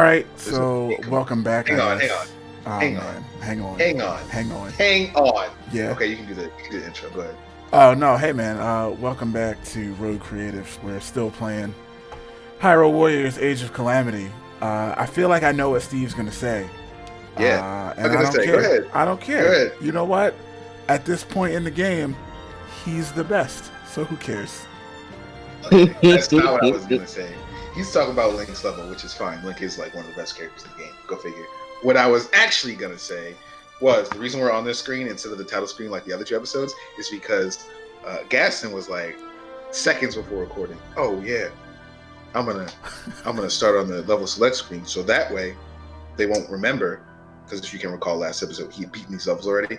right, so welcome back. Hang on. Hang on. Yeah. Okay, you can do the intro. Go ahead. Oh no, hey man. Welcome back to Road Creative. We're still playing Hyrule Warriors: Age of Calamity. I feel like I know what Steve's gonna say. Yeah, and I don't care. Go ahead. I don't care. Go ahead. You know what? At this point in the game, he's the best. So who cares? That's not what I was gonna say. He's talking about Link's level, which is fine. Link is like one of the best characters in the game. Go figure. What I was actually gonna say was the reason we're on this screen instead of the title screen like the other two episodes is because Gaston was like seconds before recording. Oh yeah, I'm gonna start on the level select screen so that way they won't remember, because if you can recall last episode he had beaten these levels already.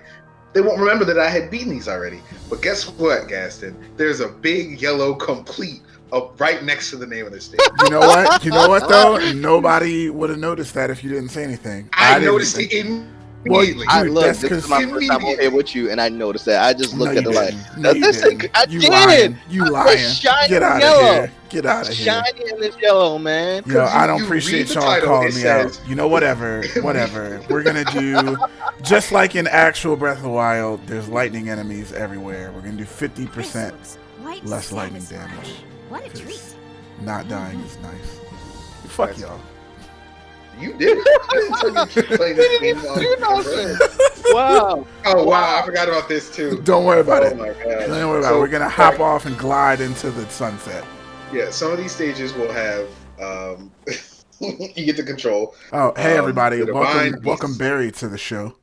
They won't remember that I had beaten these already. But guess what, Gaston? There's a big yellow complete up right next to the name of the stage. You know what? You know what though? Nobody would have noticed that if you didn't say anything. I noticed it immediately. Well, dude, this is my first time on here with you, and I noticed that. I just looked at it like, I did. Lying. You lying. Get out of here. Get out of here. Shiny and this yellow, man. Yo, I don't appreciate y'all calling me out. You know, whatever. We're going to do, just like in actual Breath of the Wild, there's lightning enemies everywhere. We're going to do 50% less lightning damage. What a treat. Not dying is nice. Fuck y'all. You did. I didn't tell you to play this game. Wow. Oh wow, I forgot about this too. Don't worry about it. Oh my god. Don't worry about it. We're gonna hop off and glide into the sunset. Yeah, some of these stages will have you get to control. Oh, hey everybody. Welcome Barry to the show.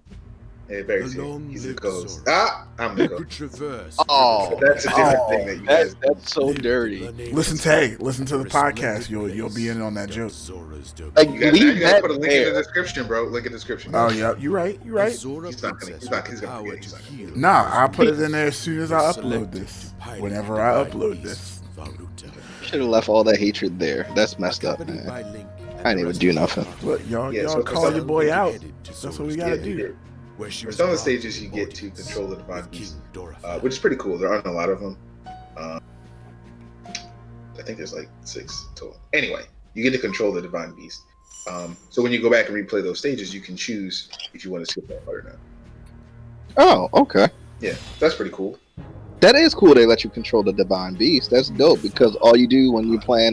Hey Barry's here. He's the ghost. I'm the ghost. Oh, that's a different thing that you guys. That's so dirty. Listen to the podcast. You'll be in on that joke. Like, You gotta put a link in the description, bro. Link in the description. Oh yeah, you're right. He's not gonna forget. Nah, I'll put it in there as soon as I upload this. Whenever I upload this. Should have left all that hatred there. That's messed up, man. I didn't even do nothing. Look, y'all call your boy out. That's what we gotta do. For some of the stages, you get to control the divine beast, which is pretty cool. There aren't a lot of them. I think there's like 6 total. Anyway, you get to control the divine beast. So when you go back and replay those stages, you can choose if you want to skip that part or not. Oh, okay. Yeah, that's pretty cool. That is cool. They let you control the divine beast. That's dope because all you do when you're playing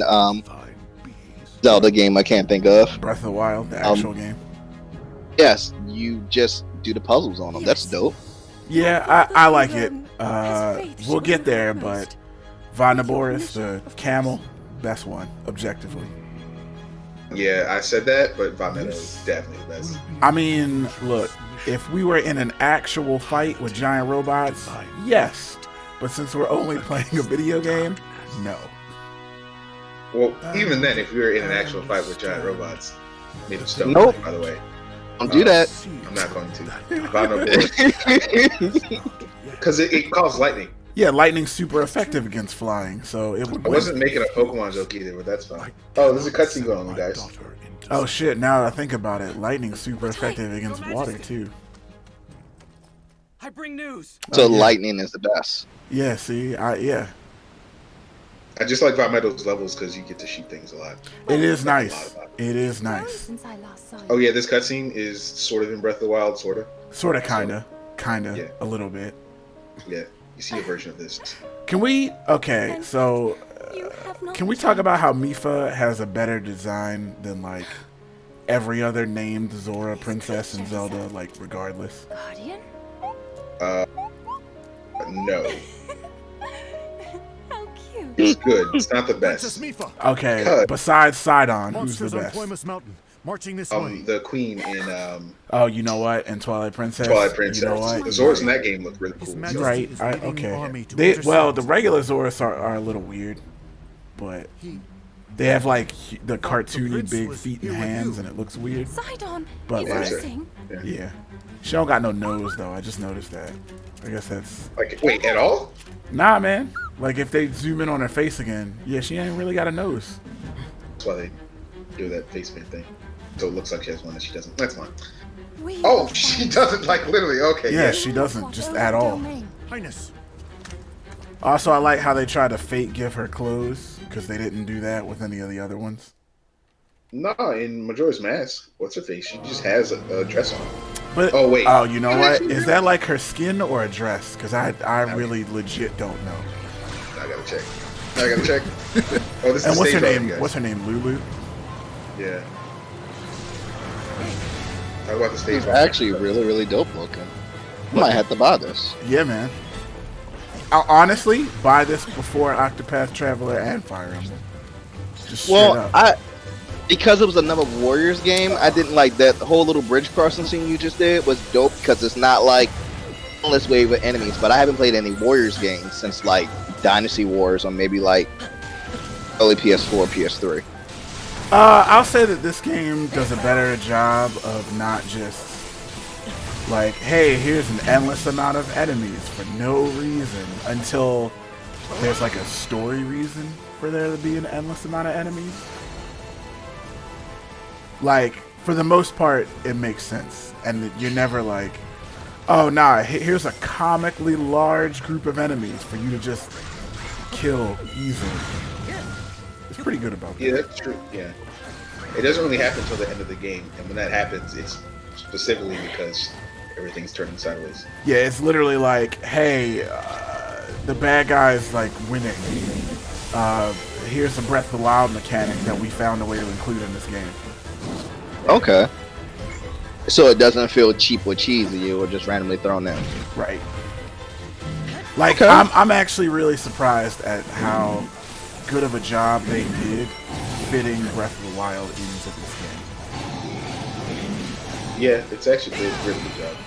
Zelda game I can't think of. Breath of the Wild, the actual game. Yes, you just do the puzzles on them. That's dope. Yeah, I like it. We'll get there, but Vanaboris, the camel, best one, objectively. Yeah, I said that, but Vametta is definitely the best. I mean, look, if we were in an actual fight with giant robots, yes. But since we're only playing a video game, no. Well, even then, if we were in an actual fight with giant robots, made of stone, Nope. by the way. Don't do that. I'm not going to. Because it caused lightning. Yeah, lightning's super effective against flying, so it would I wasn't making a Pokemon joke either, but that's fine. Oh, there's a cutscene going on, guys. Oh shit, now that I think about it, lightning's super effective against water too. I bring news. So lightning is the best. Yeah, see, yeah. I just like Vimetto's levels because you get to shoot things a lot. It is nice. It is nice. Oh yeah, this cutscene is sort of in Breath of the Wild, sorta. Sorta, kinda, Yeah. a little bit. Yeah, you see a version of this. Can we? Okay, so can we talk about how Mipha has a better design than like every other named Zora princess in Zelda, like regardless? Guardian? No. How cute. It's good. It's not the best. Okay, besides Sidon, who's the best? The queen in Oh, you know what? In Twilight Princess. You know what? The Zoras in that game look really cool. Right. Okay. The regular Zoras are a little weird, but they have like the cartoony big feet and hands, and it looks weird. Sidon, But like, interesting. yeah, she don't got no nose though. I just noticed that. I guess that's Like, wait, at all? nah, man. Like if they zoom in on her face again, yeah, she ain't really got a nose. That's why they do that face paint thing. So it looks like she has one that she doesn't. That's fine. We Oh, will she find doesn't, like, literally. Okay, Yeah, yeah. she doesn't, what just over at all. domain. Also, I like how they tried to fake give her clothes because they didn't do that with any of the other ones. No, in Majora's Mask, what's her face? She just has a dress on. But oh wait, you know what? Is that like her skin or a dress? Because I really legit don't know. I gotta check. Oh, this and is what's her stage name? guys. What's her name? Lulu. Yeah. Talk about the stage. It's actually really, really dope looking. I might have to buy this. Yeah, man. I'll honestly buy this before Octopath Traveler and Fire Emblem. Just straight up. Because it was another Warriors game, I didn't like that whole little bridge crossing scene you just did was dope because it's not like endless wave of enemies. But I haven't played any Warriors games since like Dynasty Wars or maybe like early PS4, PS3. I'll say that this game does a better job of not just like, hey, here's an endless amount of enemies for no reason until there's like a story reason for there to be an endless amount of enemies. Like, for the most part, it makes sense. And you're never like, oh, nah, here's a comically large group of enemies for you to just kill easily. It's pretty good about that. Yeah, that's true. Yeah. It doesn't really happen until the end of the game. And when that happens, it's specifically because everything's turning sideways. Yeah, it's literally like, hey, the bad guy's like winning. Here's a Breath of the Wild mechanic that we found a way to include in this game. Okay. So it doesn't feel cheap or cheesy. You were just randomly thrown in. Right. Like, okay. I'm actually really surprised at how good of a job they did fitting Breath of the Wild into this game. Yeah, it's actually a really good job.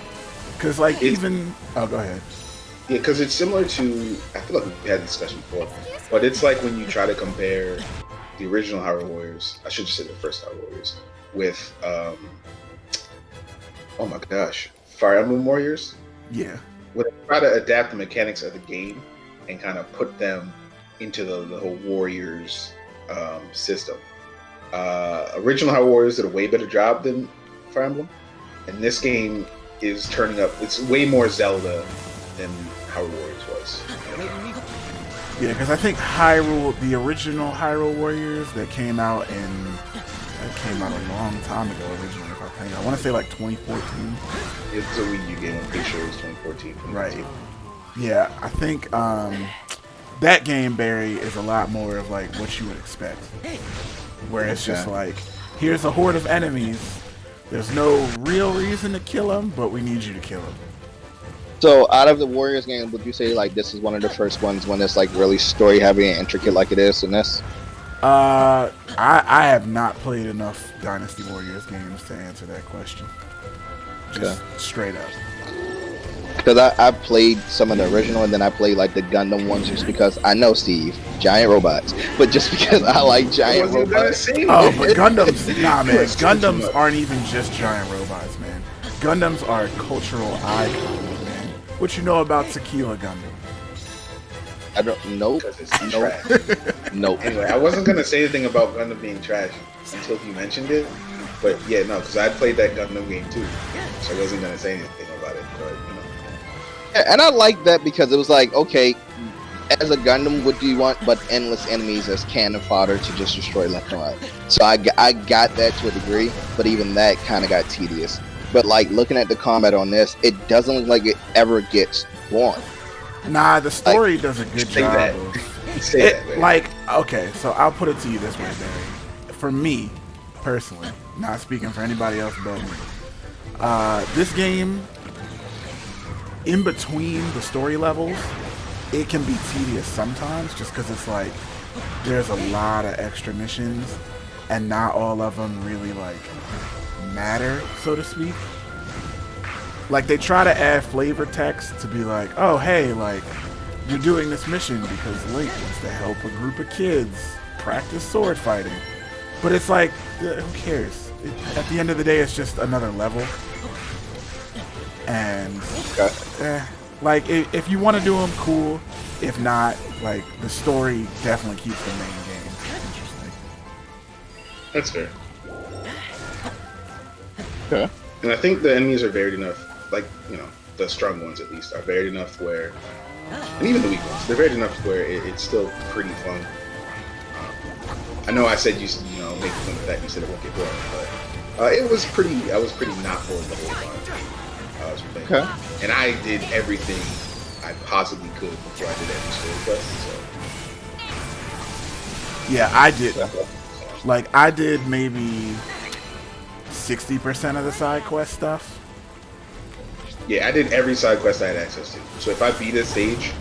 Because, like, even... Oh, go ahead. Yeah, because it's similar to... I feel like we had this discussion before. But it's like when you try to compare the original Hyrule Warriors... I should just say the first Hyrule Warriors... with... oh my gosh. Fire Emblem Warriors? Yeah. When they try to adapt the mechanics of the game and kind of put them into the whole Warriors system. Original Hyrule Warriors did a way better job than Fire Emblem. And this game is turning up... It's way more Zelda than Hyrule Warriors was. Yeah, because I think the original Hyrule Warriors that came out a long time ago originally, if I think. I want to say like 2014. It's a Wii U game. I'm pretty sure it was 2014. Right. Yeah, I think that game, Barry, is a lot more of like what you would expect. Where it's just like, here's a horde of enemies. There's no real reason to kill them, but we need you to kill them. So, out of the Warriors game, would you say like this is one of the first ones when it's like really story heavy and intricate like it is in this? I have not played enough Dynasty Warriors games to answer that question. Just straight up. Because I played some of the original and then I played like the Gundam ones just because I know Steve, giant robots, but just because I like giant robots. Oh, but Gundams, nah man, Gundams aren't even just giant robots, man. Gundams are cultural icons, man. What you know about Tequila Gundam? I don't know. Nope. Anyway, I wasn't gonna say anything about Gundam being trash until you mentioned it, but yeah, no, because I played that Gundam game too, so I wasn't gonna say anything about it. But you know. Yeah, and I like that because it was like, okay, as a Gundam, what do you want but endless enemies as cannon fodder to just destroy left and right? So I got that to a degree, but even that kind of got tedious. But like looking at the combat on this, it doesn't look like it ever gets boring. Nah, the story does a good job. Okay, so I'll put it to you this way, Barry. For me, personally, not speaking for anybody else but me, this game, in between the story levels, it can be tedious sometimes just because it's like, there's a lot of extra missions and not all of them really like matter, so to speak. Like, they try to add flavor text to be like, oh, hey, like, you're doing this mission because Link wants to help a group of kids practice sword fighting. But it's like, who cares? At the end of the day, it's just another level. And, like, if you want to do them, cool. If not, like, the story definitely keeps the main game interesting. That's fair. Okay. And I think the enemies are varied enough, like, you know, the strong ones at least are varied enough where, and even the weak ones, they're varied enough where it's still pretty fun. I know I said you know make fun of that. You said it won't get boring, but it was pretty. I was pretty not bored the whole time. I was playing, and I did everything I possibly could before I did every story quest. So yeah, I did. Like I did maybe 60% of the side quest stuff. Yeah, I did every side quest I had access to. So if I beat a stage,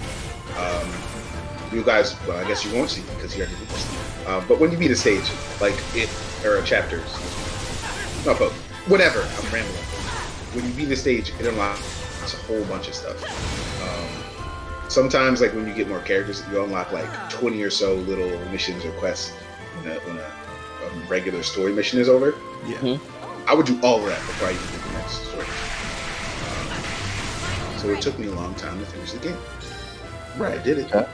you guys, well, I guess you won't see because you already did this. But when you beat a stage, like it or a chapter, no, but whatever. I'm rambling. When you beat a stage, it unlocks a whole bunch of stuff. Sometimes, like when you get more characters, you unlock like 20 or so little missions or quests when a regular story mission is over. Yeah. I would do all of that before I even did the next story. So it took me a long time to finish the game. Right. I did it. Okay.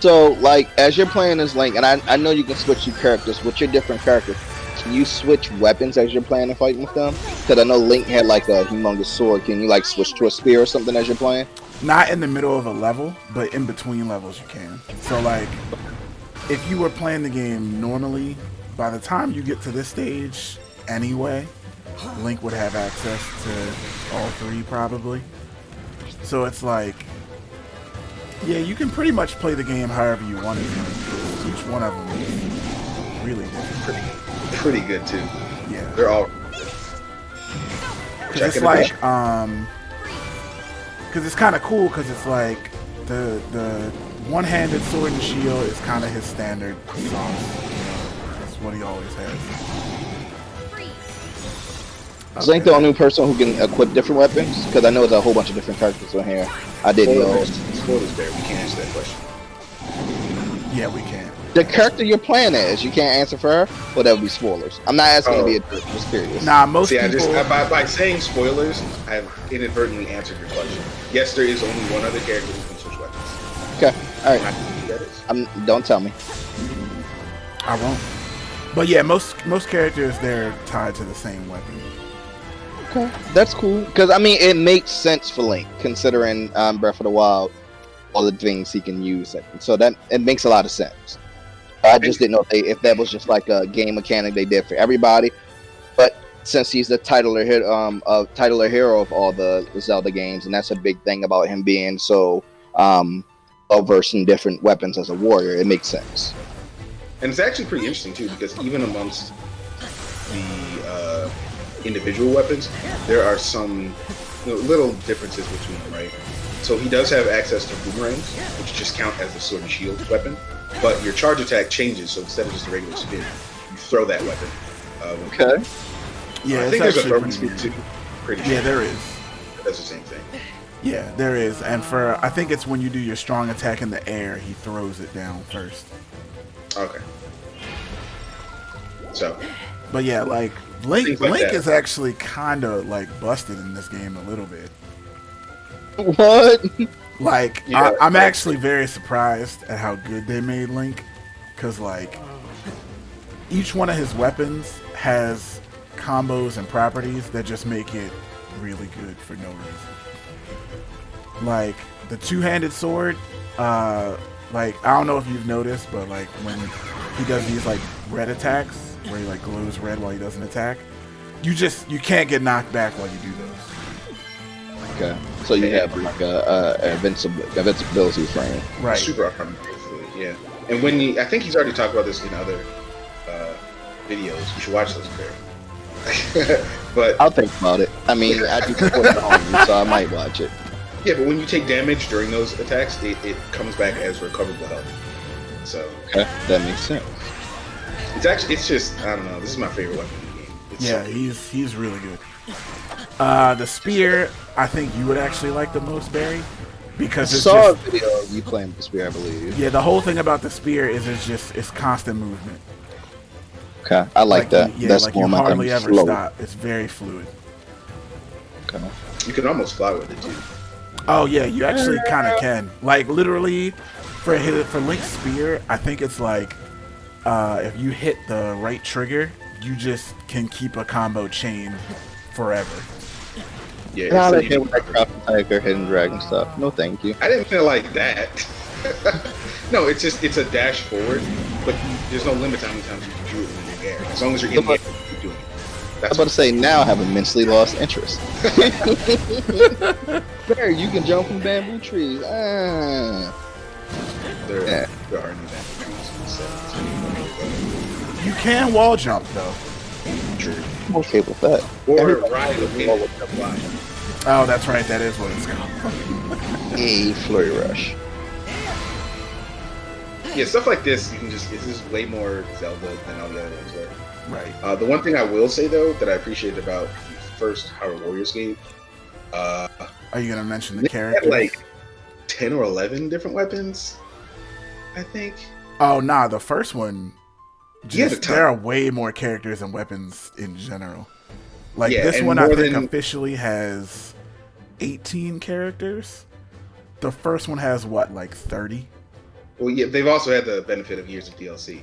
So, like, as you're playing as Link, and I know you can switch your characters, with your different characters, can you switch weapons as you're playing and fighting with them? Because I know Link had, like, a humongous sword. Can you, like, switch to a spear or something as you're playing? Not in the middle of a level, but in between levels you can. So, like, if you were playing the game normally, by the time you get to this stage anyway, Link would have access to all three probably. So it's like, yeah, you can pretty much play the game however you want it. Each one of them is really different. Pretty good too. Yeah, they're all. Cause it's like, cause it's kind of cool. Cause it's like the one-handed sword and shield is kind of his standard sauce. You know, that's what he always has. Is Link the only person who can equip different weapons? Because I know there's a whole bunch of different characters in here. I didn't know. Spoilers, Bear. We can't answer that question. Yeah, we can. The character you're playing as, you can't answer for her? Well, that would be spoilers. I'm not asking to be a jerk, just curious. Nah, most See, people... by saying spoilers, I've inadvertently answered your question. Yes, there is only one other character who can switch weapons. Okay, alright. That is. Don't tell me. I won't. But yeah, most characters, they're tied to the same weapon. Okay, that's cool. Because, I mean, it makes sense for Link, considering Breath of the Wild, all the things he can use. So that it makes a lot of sense. I just didn't know if that was just like a game mechanic they did for everybody. But since he's the titular hero of all the Zelda games, and that's a big thing about him being so well-versed in different weapons as a warrior, it makes sense. And it's actually pretty interesting, too, because even amongst the individual weapons, there are some little differences between them, right? So he does have access to boomerangs, which just count as a sword and shield weapon, but your charge attack changes, so instead of just a regular spin, you throw that weapon. Okay. Yeah, I think there's a throwing speed too. Pretty sure. Yeah, there is. That's the same thing. Yeah, there is. And I think it's when you do your strong attack in the air, he throws it down first. Okay. So. But yeah, like Link is actually kind of like busted in this game a little bit. What? Like, yeah, I'm actually very surprised at how good they made Link, because like each one of his weapons has combos and properties that just make it really good for no reason. Like the two-handed sword, like I don't know if you've noticed, but like when he does these like red attacks where he like glows red while he doesn't attack, you can't get knocked back while you do those. Okay, so you have like a invincibility frame, right? Super armor, yeah. And when I think he's already talked about this in other videos. You should watch those, Barry. But I'll think about it. I mean, I do support the army, so I might watch it. Yeah, but when you take damage during those attacks, it comes back as recoverable health. So okay, that makes sense. It's just I don't know. This is my favorite weapon in the game. Yeah, he's really good. The spear, I think you would actually like the most, Barry, because it's a video of you playing with the spear, I believe. Yeah, the whole thing about the spear is it's constant movement. Okay, I like that. Yeah, that's like you hardly ever stop. It's very fluid. Okay. You can almost fly with it too. Oh yeah, you actually kind of can. Like literally, for Link's spear, I think it's like if you hit the right trigger, you just can keep a combo chain forever. Yeah, I like it with that Craft Tiger, Hidden Dragon stuff. No, thank you. I didn't feel like that. No, it's a dash forward, but there's no limit to how many times you can do it in the air. As long as you're in the air, you keep doing it. I was about to say, now I have immensely lost interest. There, you can jump from bamboo trees. There are new bamboo trees. So You can wall jump though. true. I'm okay with that. Or ride a wind with the fly. Oh, that's right. That is what it's called. A flurry rush. Yeah, stuff like this, you can just, this is way more Zelda than all the other ones were. Right. The one thing I will say, though, that I appreciated about the first Hyrule Warriors game, Are you gonna mention the they characters? had like 10 or 11 different weapons, I think. Oh, nah. The first one. Yeah, There are way more characters and weapons in general. Like Yeah, this and one, I more think than- officially has 18 characters. The first one has what, like 30? Well, yeah, they've also had the benefit of years of DLC,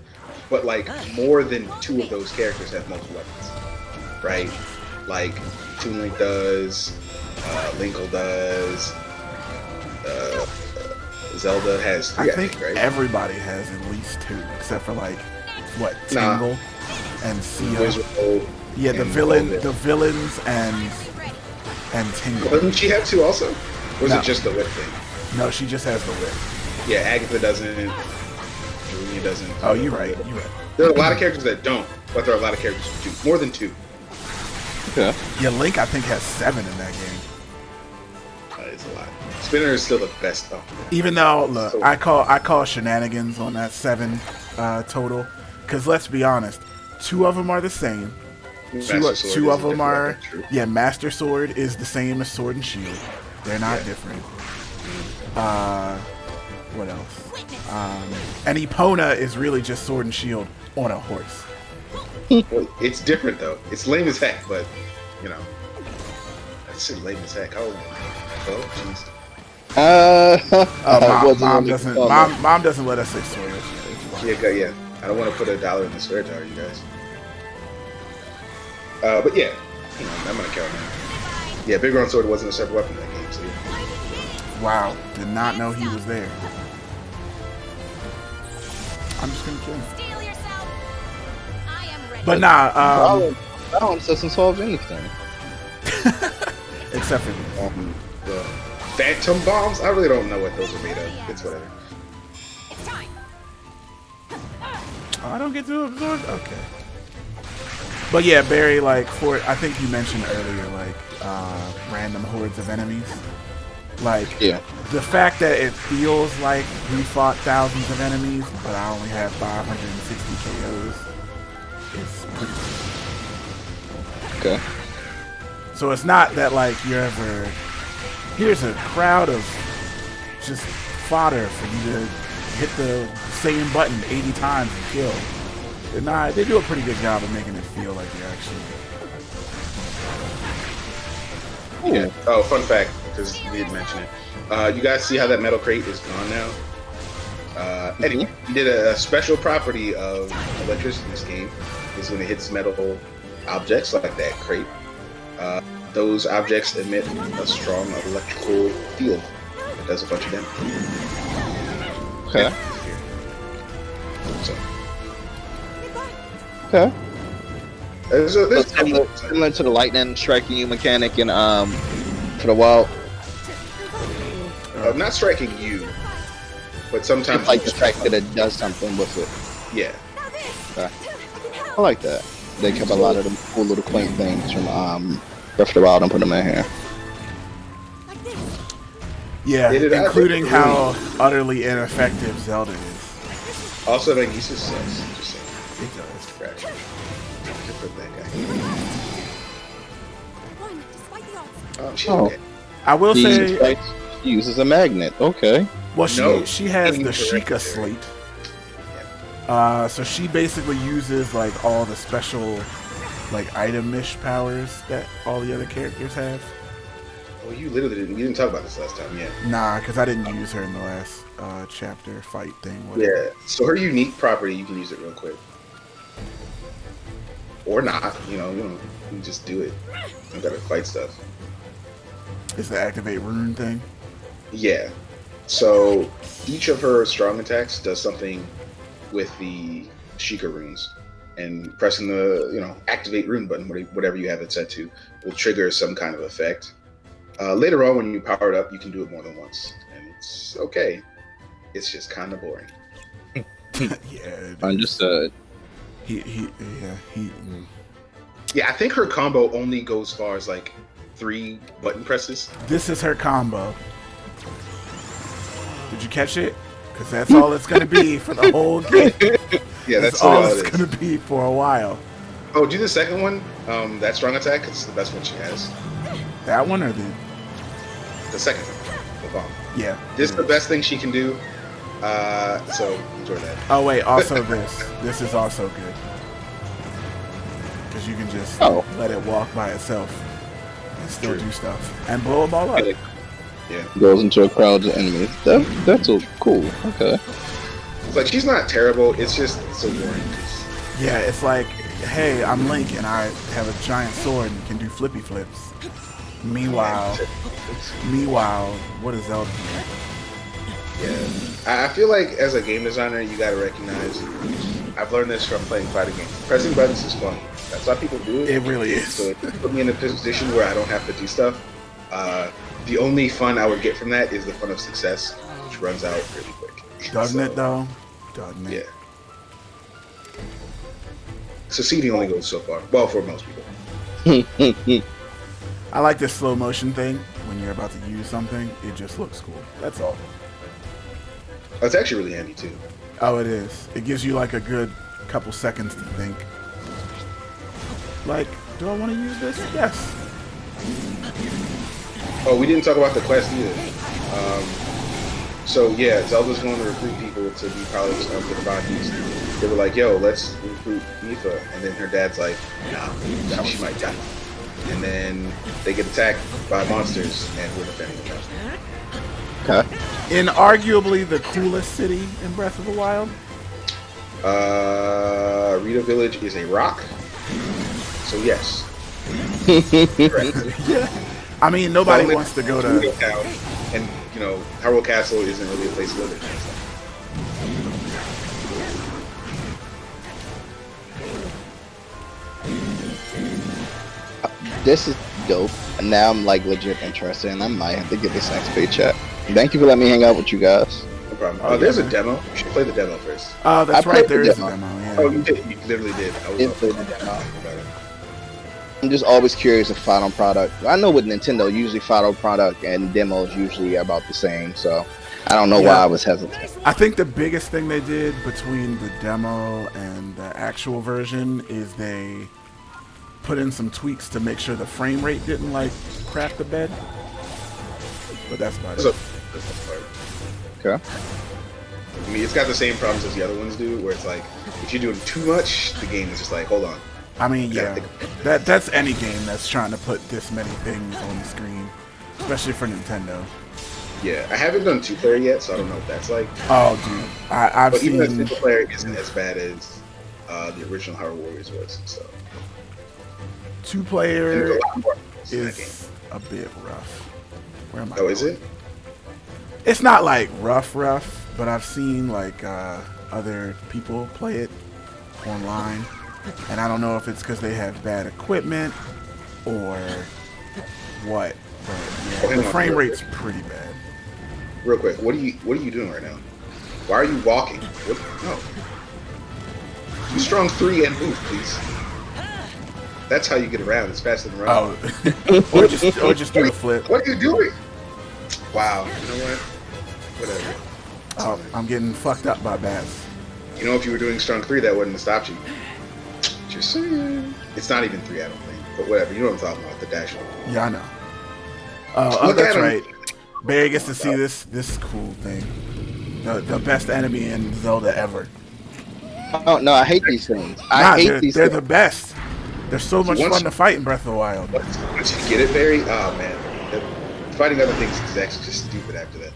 but like more than 2 of those characters have multiple weapons, right? Like Toon Link does, Linkle does, Zelda has 3. I think right? everybody has at least 2, except for like what, Nah. Tingle and Sia. Wizard, Yeah, the and villains Golden. and Tingle. Doesn't she have 2 also? Or is No. it just the whip thing? No, she just has the whip. Yeah, Agatha doesn't. Julia doesn't. Oh, you're right. You're right. There are a lot of characters that don't, but there are a lot of characters who do. More than 2. Okay. Yeah, Link I think has 7 in that game. It's a lot. Spinner is still the best though. Even though, look, So- I call shenanigans on that 7 total, because let's be honest, 2 of them are the same. Master Sword Two is of a them different are, weapon, true. yeah. Master Sword is the same as Sword and Shield. They're not different. What else? And Epona is really just Sword and Shield on a horse. Well, it's different though. It's lame as heck, but you know, I said lame as heck. How old? 12? Jeez. Mom doesn't let us say swears. Yeah. I don't want to put $1 in the swear jar, you guys. But yeah, you know, I'm gonna count that. Yeah, Big Round Sword wasn't a separate weapon in that game, so yeah. Wow, did not know he was there. I'm just gonna kill him. Steel yourself. I am ready. But nah, Balance doesn't solve anything. except for The Phantom Bombs, I really don't know what those are made of. It's whatever. It's time. I don't get to absorb. Okay. But yeah, Barry, like I think you mentioned earlier, like random hordes of enemies. Like Yeah. the fact that it feels like we fought thousands of enemies, but I only have 560 KOs is pretty. Okay. So it's not that like you're ever here's a crowd of just fodder for you to hit the same button 80 times and kill. Nah, they do a pretty good job of making it feel like you're actually. Yeah. Oh, fun fact, because you did mention it. You guys see how that metal crate is gone now? Anyway, he did a special property of electricity in this game. Is when it hits metal objects like that crate. Those objects emit a strong electrical field that does a bunch of damage. Okay. So, Okay. there's So similar to the lightning striking you mechanic in for the wild. not striking you, but sometimes It's like the strike that it does something with it. yeah. Okay. I like that. They kept a lot of them cool little quaint things from Breath of the Wild and put them in here. Yeah, Did it including actually? how utterly ineffective Zelda is. Also, Nagisa sucks. Just saying. It does. Scratch. Just put that guy. One, despite the odds. She's Oh. okay. I will She say, uses a magnet. Okay. well, No, she has the incorrect Sheikah there. slate. So she basically uses like all the special like item-ish powers that all the other characters have. Well, you literally didn't. You didn't talk about this last time, yeah. Nah, because I didn't use her in the last chapter fight thing. Yeah. So her unique property, you can use it real quick, or not. You can just do it. You gotta fight stuff. Is the activate rune thing? Yeah. So each of her strong attacks does something with the Sheikah runes, and pressing the activate rune button, whatever you have it set to, will trigger some kind of effect. Later on, when you power it up, you can do it more than once, and it's okay. It's just kind of boring. Yeah. Understood. Yeah, I think her combo only goes as far as like 3 button presses. This is her combo. Did you catch it? Because that's all it's going to be for the whole game. Yeah, that's all it's going to be for a while. Oh, do the second one. That strong attack. It's the best one she has. That one or the second one? The bomb. Yeah. This is the best thing she can do. So enjoy that. Oh wait, also this is also good because you can just let it walk by itself and still do stuff and blow them all up. Yeah, goes into a crowd of enemies. That's cool. Okay. It's like she's not terrible. It's just so boring. Yeah, it's like, hey, I'm Link and I have a giant sword and can do flippy flips. Meanwhile, what is Zelda doing? Yeah, I feel like as a game designer, you gotta recognize. I've learned this from playing fighting games. Pressing buttons is fun. That's why people do it. It really is. So it put me in a position where I don't have to do stuff. The only fun I would get from that is the fun of success, which runs out really quick. Doesn't it though? Doesn't it? Yeah. Succeeding only goes so far. Well, for most people. I like this slow motion thing. When you're about to use something, it just looks cool. That's all. That's actually really handy too. Oh, it is. It gives you like a good couple seconds to think. Like, do I want to use this? Yes. Oh, we didn't talk about the quest either. So yeah, Zelda's going to recruit people to be pilots of the Divine Beast. They were like, "Yo, let's recruit Mipha," and then her dad's like, "Nah, she might die." And then they get attacked by monsters, and we're defending them. Okay. In arguably the coolest city in Breath of the Wild. Rita Village is a rock, so yes. Yeah. I mean, nobody wants to go to town, and Hyrule Castle isn't really a place to live in. This is dope. And now I'm like legit interested, and I might have to get this XP chat. Thank you for letting me hang out with you guys. No problem. There's a demo. You should play the demo first. Oh, that's right. There is a demo. Yeah. Oh, you did. You literally did. I was played the demo. I'm just always curious of final product. I know with Nintendo, usually final product and demos usually about the same, so I don't know why I was hesitant. I think the biggest thing they did between the demo and the actual version is they put in some tweaks to make sure the frame rate didn't like crap the bed. But that's about it. Okay. I mean, it's got the same problems as the other ones do, where it's like, if you're doing too much, the game is just like, hold on. I mean, yeah, that's any game that's trying to put this many things on the screen, especially for Nintendo. Yeah, I haven't done 2-player yet, so I don't know what that's like. Oh, dude, I've but seen. Even the single-player isn't as bad as the original Hyrule Warriors was. So 2-player is a bit rough. Where am I? Oh, is it? It's not like rough, but I've seen like other people play it online. And I don't know if it's because they have bad equipment or what, but yeah, the frame rate's pretty bad. Real quick, what are you doing right now? Why are you walking? No. Do strong 3 and move, please. That's how you get around. It's faster than running. Oh, or just do the flip. What are you doing? Wow. You know what? Whatever. Oh, I'm getting fucked up by bats. You know, if you were doing strong 3, that wouldn't have stopped you. Just saying. It's not even 3, I don't think. But whatever. You know what I'm talking about. The dash. Yeah, I know. Oh, that's right. Barry gets to see this cool thing. The best enemy in Zelda ever. Oh no, I hate these things. They're the best. They're so much fun to fight in Breath of the Wild. Once you get it, Barry, oh man. Fighting other things is actually just stupid after that.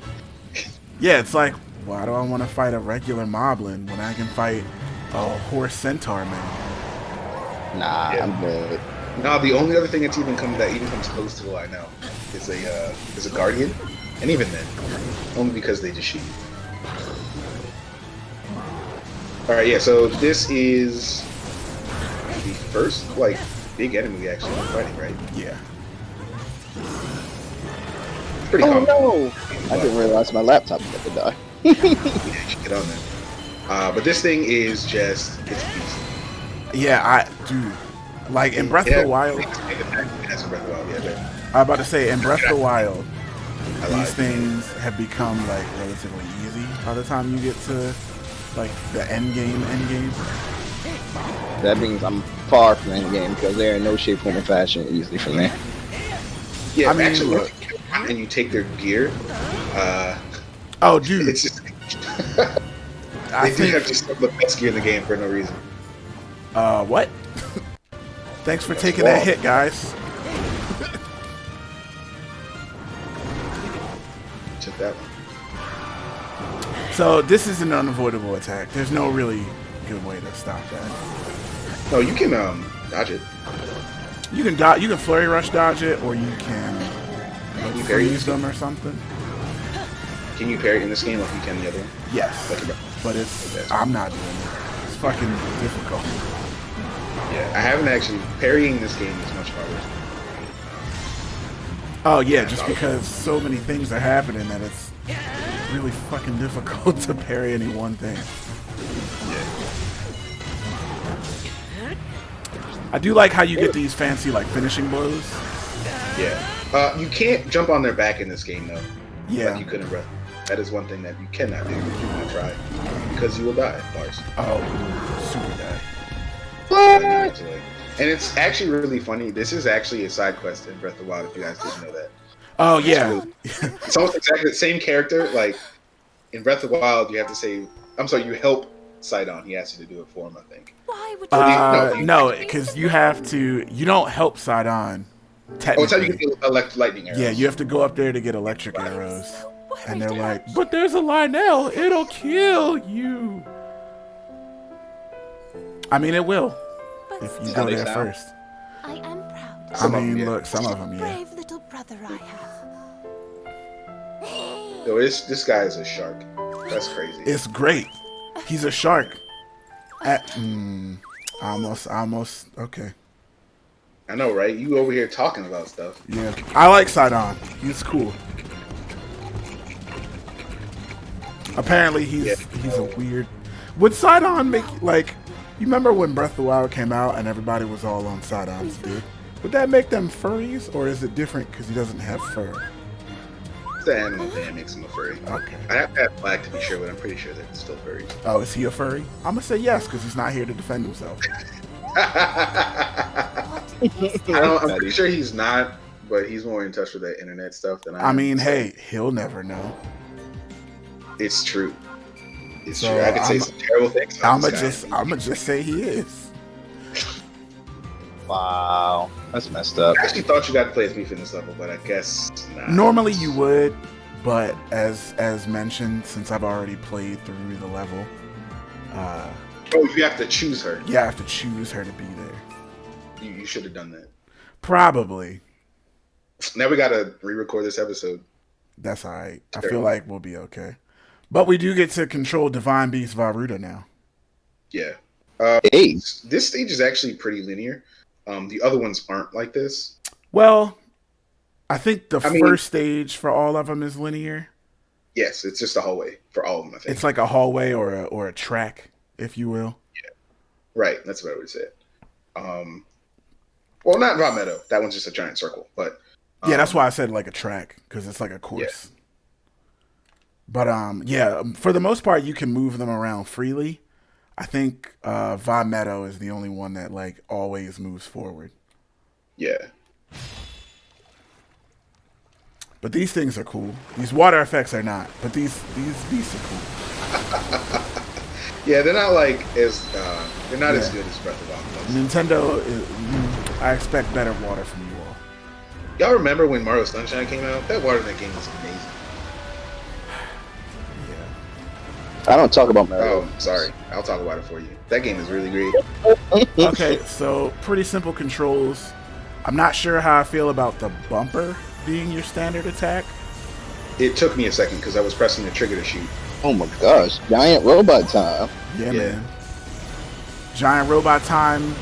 Yeah, it's like, why do I want to fight a regular moblin when I can fight a horse centaur man? Nah, yeah. I'm good. No, the only other thing that even comes close to the line now is a guardian, And even then, only because they just shoot you. Alright, yeah, so this is the first, like, big enemy we actually been fighting, right? Yeah. It's pretty common. No! I didn't realize my laptop was about to die. Yeah, you should get on there. But this thing is just, it's a beast. Yeah, dude, like in Breath of the Wild. I'm about to say, in Breath of the Wild, these things have become like relatively easy by the time you get to like the end game. That means I'm far from end game because they're in no shape, form, or fashion easily for me. Yeah, I mean, actually, look, and you take their gear. Oh, dude, It's just I they do think have just some of the best gear in the game for no reason. what? Thanks for taking that hit, guys. Took that one. So this is an unavoidable attack. There's no really good way to stop that. No, you can dodge it. You can dodge. You can flurry rush dodge it, or you can like, you parry freeze them or something. Can you parry in this game like you can the other one? Yes, Okay. but it's. I'm not doing it. It's fucking difficult. Yeah, I haven't actually parrying this game is much harder. Oh yeah, just because so many things are happening that it's really fucking difficult to parry any one thing. I do like how you get these fancy like finishing blows. Yeah. You can't jump on their back in this game though. Yeah. Like you couldn't run. That is one thing that you cannot do if you want to try, because you will die. Bars. Oh, super die. And it's actually really funny. This is actually a side quest in Breath of the Wild, if you guys didn't know that. Oh yeah. It's almost exactly the same character. Like in Breath of the Wild, you have to say, I'm sorry, you help Sidon. He asks you to do it for him, I think. Why would you no, because you have to. You don't help Sidon. Technically. Oh, it's how you get the lightning arrows. Yeah, you have to go up there to get electric arrows. And they're like, but there's a Lionel. It'll kill you. I mean, it will. If you go there first. I am proud. I mean, look, some of them, yeah. Brave little brother I have. Yo, this guy is a shark. That's crazy. It's great. He's a shark. Almost, okay. I know, right? You over here talking about stuff. Yeah, I like Sidon. He's cool. Apparently, he's a weird. Would Sidon make like? You remember when Breath of the Wild came out and everybody was all on Sidon's dick? Would that make them furries, or is it different because he doesn't have fur? It's the animal thing that makes him a furry. Okay. I have to have black to be sure, but I'm pretty sure they're still furries. Oh, is he a furry? I'm gonna say yes because he's not here to defend himself. I'm pretty sure he's not, but he's more in touch with that internet stuff than I am. I mean, hey, he'll never know. It's true. It's So, true. I could say some terrible things. I'ma just say he is. Wow, that's messed up. I actually thought you got to play as Mipha in this level, but I guess not. Normally you would, but as mentioned, since I've already played through the level, Oh, you have to choose her. yeah, I have to choose her to be there. You should have done that. Probably. Now we got to re-record this episode. That's alright. I feel like we'll be okay. But we do get to control Divine Beast Varuta now. Yeah. Hey. This stage is actually pretty linear. The other ones aren't like this. Well, I think the first stage for all of them is linear. Yes, it's just a hallway for all of them, I think. It's like a hallway or a track, if you will. Yeah. Right, that's what I would say. Well, not Raw Meadow. That one's just a giant circle. But yeah, that's why I said like a track, because it's like a course. Yeah. But yeah, for the most part, you can move them around freely. I think Va Meadow is the only one that like always moves forward. Yeah. But these things are cool. These water effects are not, but these beasts are cool. Yeah, they're not like as they're not as good as Breath of the Wild. Nintendo, I expect better water from you all. Y'all remember when Mario Sunshine came out? That water in that game was amazing. I don't talk about Mario. Oh, sorry. I'll talk about it for you. That game is really great. Okay, so pretty simple controls. I'm not sure how I feel about the bumper being your standard attack. It took me a second because I was pressing the trigger to shoot. Oh my gosh, giant robot time. Yeah, man. Giant robot time.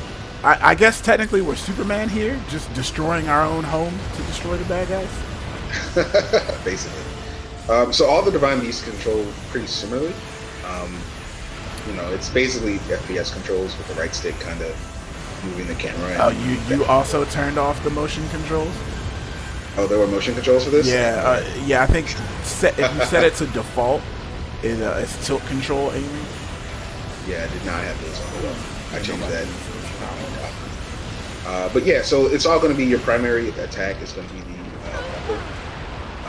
I guess technically we're Superman here, just destroying our own home to destroy the bad guys. Basically. So all the Divine Beasts control pretty similarly. It's basically FPS controls with the right stick kind of moving the camera. Oh, you also turned off the motion controls? Oh, there were motion controls for this? Yeah, I think if you set it to default, it's tilt control aiming. Yeah, I did not have those on. Well, I changed that. But yeah, so it's all going to be your primary attack is going to be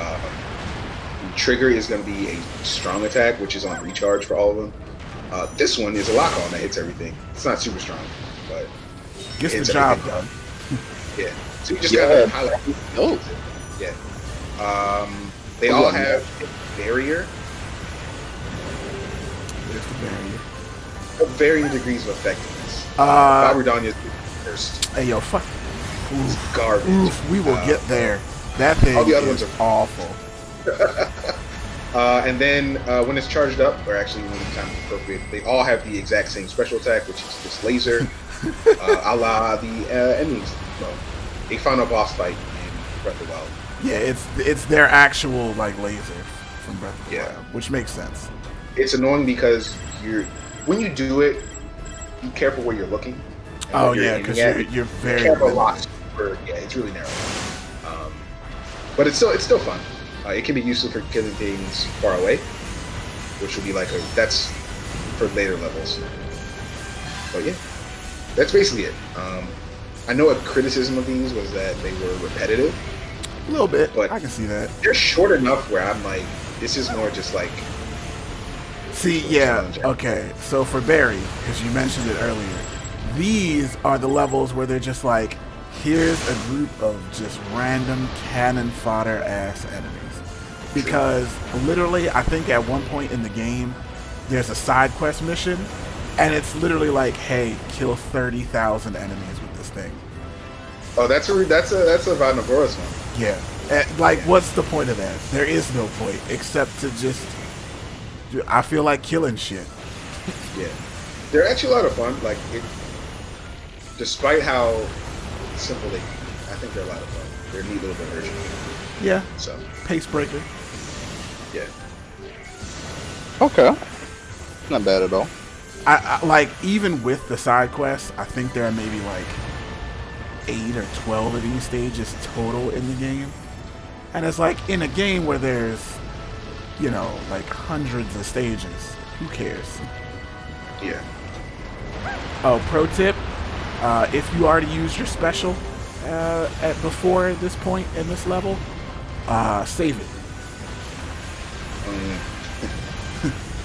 the trigger is going to be a strong attack, which is on recharge for all of them. This one is a lock on that hits everything. It's not super strong, but gets the job done. Yeah. So you just gotta highlight. Oh. Yeah. They all have a barrier. There's the barrier. Varying degrees of effectiveness. Barbadonna's first. Hey yo, fuck. It's garbage. Oof, we will get there. That thing all the other is ones are awful. And then when it's charged up, or actually when the time is appropriate, they all have the exact same special attack, which is this laser, a la the enemies. Well, a final boss fight in Breath of the Wild. Yeah, it's their actual like laser from Breath of the Wild, which makes sense. It's annoying because when you do it, be careful where you're looking. Oh yeah, because you're very. Camera locks. It's really narrow. But it's still fun. It can be useful for killing things far away, which would be that's for later levels. But yeah, that's basically it. I know a criticism of these was that they were repetitive. A little bit, but I can see that. They're short enough where I'm like, this is more just like. See, yeah, okay. So for Barry, because you mentioned it earlier, these are the levels where they're just like, here's a group of just random cannon fodder ass enemies. Because literally, I think at one point in the game, there's a side quest mission, and it's literally like, hey, kill 30,000 enemies with this thing. Oh, that's a Vadnaboros one. Yeah, what's the point of that? There is no point except to just. I feel like killing shit. Yeah, they're actually a lot of fun. Despite how simple they can be, I think they're a lot of fun. They're a neat little version. Yeah. So pace breaker. Yeah. Okay. Not bad at all. I like even with the side quests, I think there are maybe like 8 or 12 of these stages total in the game, and it's like in a game where there's like hundreds of stages. Who cares? Yeah. Oh, pro tip: if you already used your special before this point in this level, save it.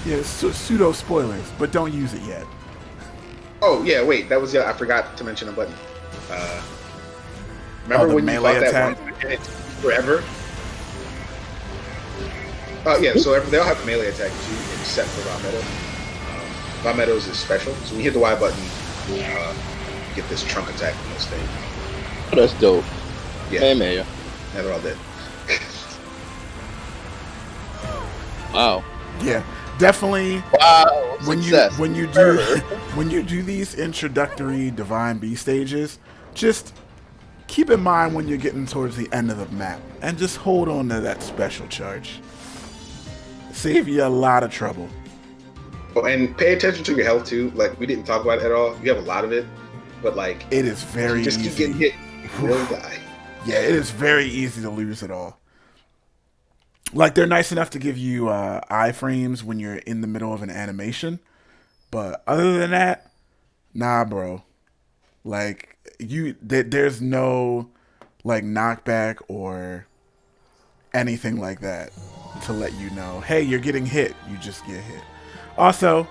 Yeah, pseudo spoilers, but don't use it yet. Oh yeah, wait, that was I forgot to mention a button. Remember when you fought that one and it took forever? Yeah, so they all have a melee attack too, except for Vomito. Vomito's is special, so when you hit the Y button, you get this trunk attack from this thing. Oh, that's dope. Yeah. Hey, yeah, they're all dead. Wow. Yeah, definitely. Wow. When you do these introductory Divine Beast stages, just keep in mind when you're getting towards the end of the map, and just hold on to that special charge. Save you a lot of trouble. Oh, and pay attention to your health too. Like, we didn't talk about it at all. You have a lot of it, but like it is very just easy. Keep getting hit, you will die. Yeah, it is very easy to lose it all. Like, they're nice enough to give you iframes when you're in the middle of an animation, but other than that, nah, bro. Like, there's no like knockback or anything like that to let you know, hey, you're getting hit. You just get hit. Also,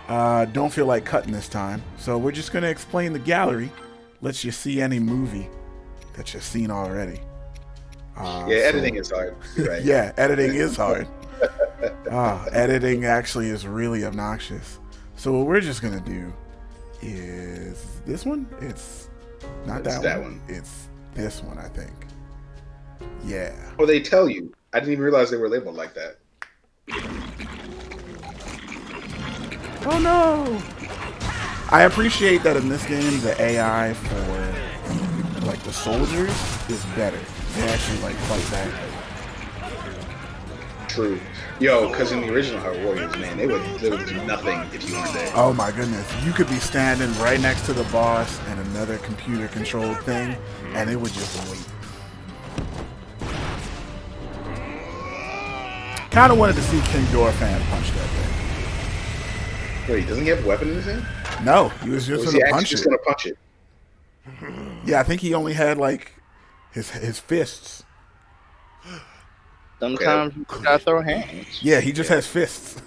don't feel like cutting this time, so we're just gonna explain the gallery. Lets you see any movie that you've seen already. Editing is hard. You're right. Yeah, editing is hard. Editing actually is really obnoxious. So what we're just gonna do is this one. It's not that one. It's this one, I think. Yeah. Well, they tell you I didn't even realize they were labeled like that. Oh no! I appreciate that in this game the AI for like the soldiers is better. They actually like fight back. True. Yo, because in the original Hyrule Warriors, man, they would do nothing if you weren't there. Oh my goodness. You could be standing right next to the boss and another computer controlled thing and it would just wait. Kinda wanted to see King Dorfan punch that thing. Wait, doesn't he have a weapon in his hand? No, he was just gonna punch just it. gonna punch it? Yeah, I think he only had like his fists. Sometimes you gotta throw hands. Yeah, he just has fists.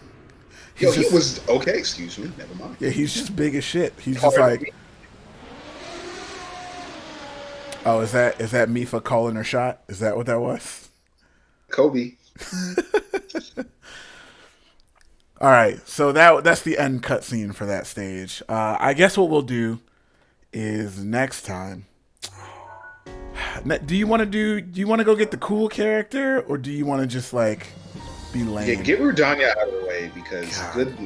Yo, he was okay. Excuse me. Never mind. Yeah, he's just big as shit. He's just like. Oh, is that Mipha calling her shot? Is that what that was? Kobe. All right, so that's the end cutscene for that stage. I guess what we'll do is next time. Do you want to go get the cool character, or do you want to just like be lame? Yeah, get Rudanya out of the way because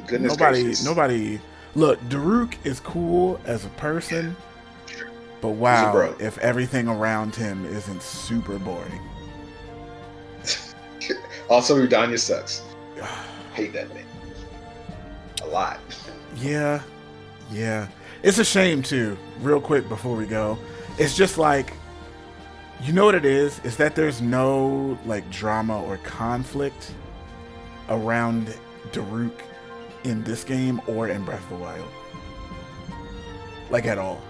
goodness gracious. Nobody. Look, Daruk is cool as a person, but wow, if everything around him isn't super boring. Also, Rudanya sucks. Hate that thing a lot. Yeah. It's a shame too. Real quick before we go, it's just like. You know what it is? Is that there's no like drama or conflict around Daruk in this game or in Breath of the Wild. Like at all.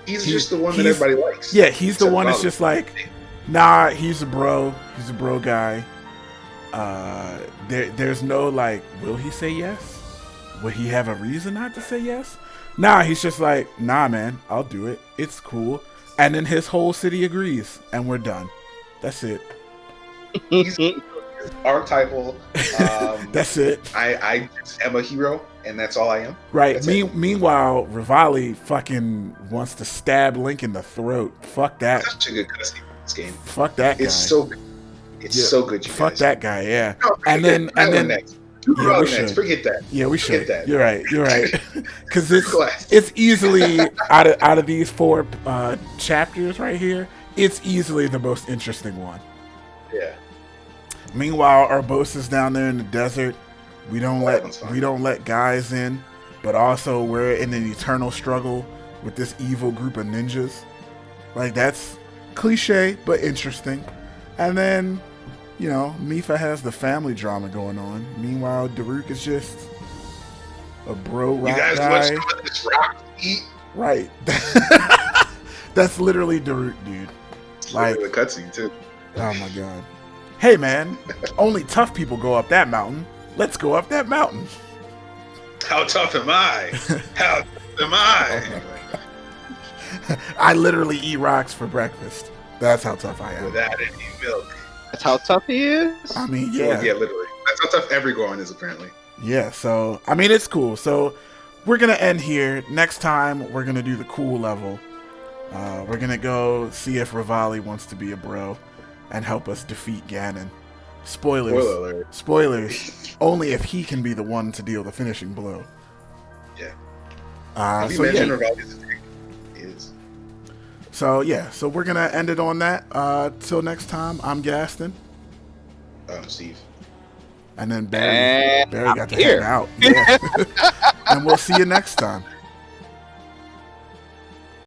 He's just the one that everybody likes. Yeah, he's the one that's just like, nah, he's a bro. He's a bro guy. There's no like, will he say yes? Would he have a reason not to say yes? Nah, he's just like, nah, man, I'll do it. It's cool. And then his whole city agrees, and we're done. That's it. He's archetypal. That's it. I just am a hero, and that's all I am. Right. Meanwhile, Rivali fucking wants to stab Link in the throat. Fuck that. Such a good cutscene in this game. Fuck that guy. It's so good. It's so good, you Fuck guys. that guy, yeah. No, and then next. Yeah, we should. Forget that. Yeah, we should. Forget that. You're right. Because it's easily out of these 4 chapters right here, it's easily the most interesting one. Yeah. Meanwhile, our boss is down there in the desert. We don't let guys in, but also we're in an eternal struggle with this evil group of ninjas. Like that's cliche but interesting. And then. You know, Mipha has the family drama going on. Meanwhile, Daruk is just a bro rock guy. You guys want some of this rock to eat? Right. That's literally Daruk, dude. Like the cutscene too. Oh my god. Hey man, only tough people go up that mountain. Let's go up that mountain. How tough am I? How tough am I? I literally eat rocks for breakfast. That's how tough I am. Without any milk. That's how tough he is? I mean, yeah. Yeah, literally. That's how tough every Goron is, apparently. Yeah, so, I mean, it's cool. So, we're going to end here. Next time, we're going to do the cool level. We're going to go see if Rivali wants to be a bro and help us defeat Ganon. Spoilers. Spoiler alert. Spoilers. Only if he can be the one to deal the finishing blow. Yeah. Have you mentioned Rivali's attack? So yeah, so we're gonna end it on that. Till next time, I'm Gaston. I'm Steve. And then Barry got to hang out. Yeah. And we'll see you next time.